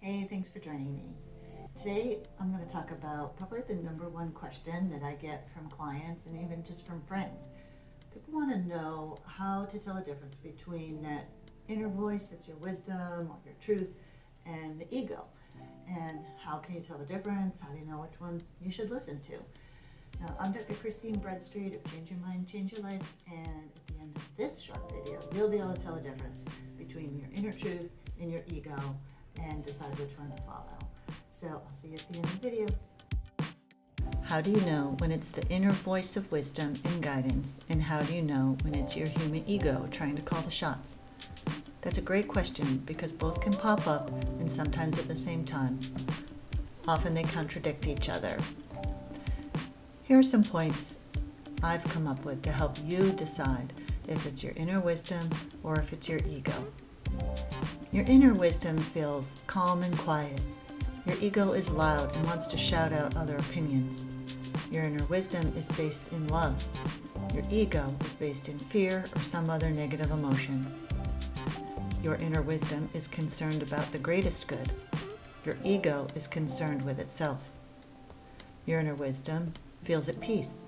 Hey, thanks for joining me. Today I'm going to talk about probably the number one question that I get from clients and even just from friends. People want to know how to tell the difference between that inner voice, that's your wisdom or your truth, and the ego. And how can you tell the difference? How do you know which one you should listen to? Now, I'm Dr. Christine Bradstreet of Change Your Mind, Change Your Life, and at the end of this short video, you'll be able to tell the difference between your inner truth and your ego and decide which one to follow. So I'll see you at the end of the video. How do you know when it's the inner voice of wisdom and guidance, and how do you know when it's your human ego trying to call the shots? That's a great question because both can pop up and sometimes at the same time. Often they contradict each other. Here are some points I've come up with to help you decide if it's your inner wisdom or if it's your ego. Your inner wisdom feels calm and quiet. Your ego is loud and wants to shout out other opinions. Your inner wisdom is based in love. Your ego is based in fear or some other negative emotion. Your inner wisdom is concerned about the greatest good. Your ego is concerned with itself. Your inner wisdom feels at peace.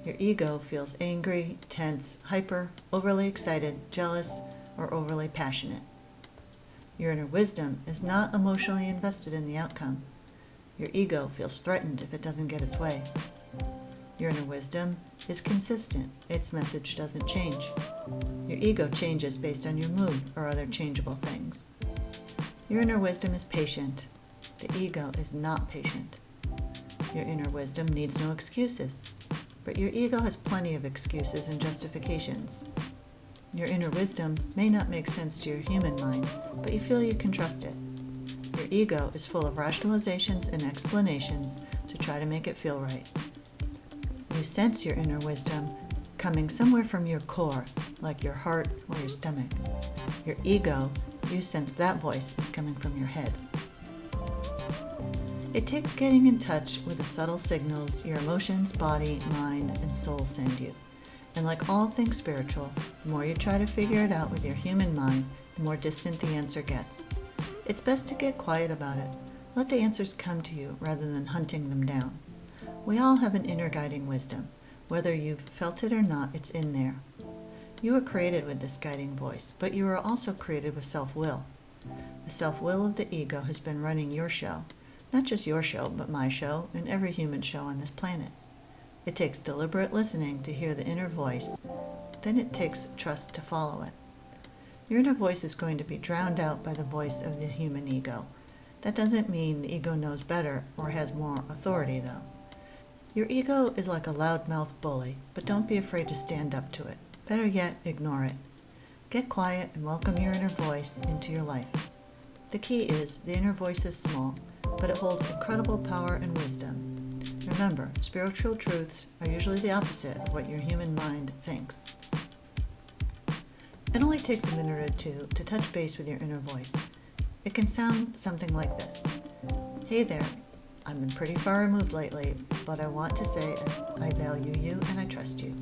Your ego feels angry, tense, hyper, overly excited, jealous, or overly passionate. Your inner wisdom is not emotionally invested in the outcome. Your ego feels threatened if it doesn't get its way. Your inner wisdom is consistent. Its message doesn't change. Your ego changes based on your mood or other changeable things. Your inner wisdom is patient. The ego is not patient. Your inner wisdom needs no excuses, but your ego has plenty of excuses and justifications. Your inner wisdom may not make sense to your human mind, but you feel you can trust it. Your ego is full of rationalizations and explanations to try to make it feel right. You sense your inner wisdom coming somewhere from your core, like your heart or your stomach. Your ego, you sense that voice is coming from your head. It takes getting in touch with the subtle signals your emotions, body, mind, and soul send you. And like all things spiritual, the more you try to figure it out with your human mind, the more distant the answer gets. It's best to get quiet about it. Let the answers come to you rather than hunting them down. We all have an inner guiding wisdom. Whether you've felt it or not, it's in there. You were created with this guiding voice, but you were also created with self-will. The self-will of the ego has been running your show. Not just your show, but my show and every human show on this planet. It takes deliberate listening to hear the inner voice, then it takes trust to follow it. Your inner voice is going to be drowned out by the voice of the human ego. That doesn't mean the ego knows better or has more authority, though. Your ego is like a loudmouth bully, but don't be afraid to stand up to it. Better yet, ignore it. Get quiet and welcome your inner voice into your life. The key is the inner voice is small, but it holds incredible power and wisdom. Remember, spiritual truths are usually the opposite of what your human mind thinks. It only takes a minute or two to touch base with your inner voice. It can sound something like this. Hey there, I've been pretty far removed lately, but I want to say I value you and I trust you.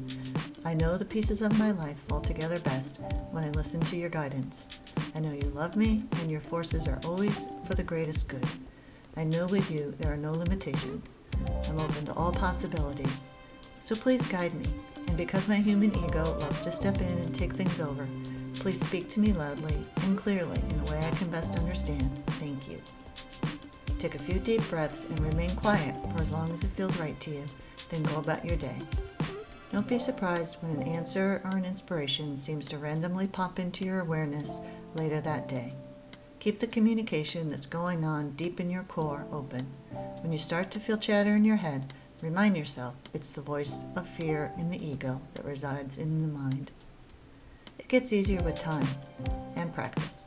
I know the pieces of my life fall together best when I listen to your guidance. I know you love me and your forces are always for the greatest good. I know with you there are no limitations. I'm open to all possibilities. So please guide me. And because my human ego loves to step in and take things over, please speak to me loudly and clearly in a way I can best understand. Thank you. Take a few deep breaths and remain quiet for as long as it feels right to you, then go about your day. Don't be surprised when an answer or an inspiration seems to randomly pop into your awareness later that day. Keep the communication that's going on deep in your core open. When you start to feel chatter in your head, remind yourself it's the voice of fear in the ego that resides in the mind. It gets easier with time and practice.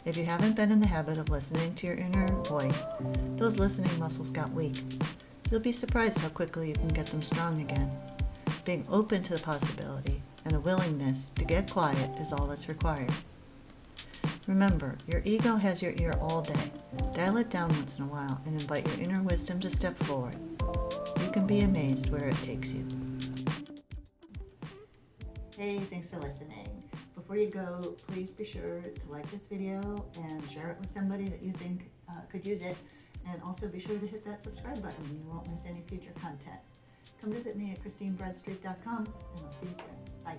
If you haven't been in the habit of listening to your inner voice, those listening muscles got weak. You'll be surprised how quickly you can get them strong again. Being open to the possibility and a willingness to get quiet is all that's required. Remember, your ego has your ear all day. Dial it down once in a while and invite your inner wisdom to step forward. You can be amazed where it takes you. Hey, thanks for listening. before you go, please be sure to like this video and share it with somebody that you think could use it. And also be sure to hit that subscribe button. You won't miss any future content. Come visit me at ChristineBroadstreet.com, and I'll see you soon. Bye.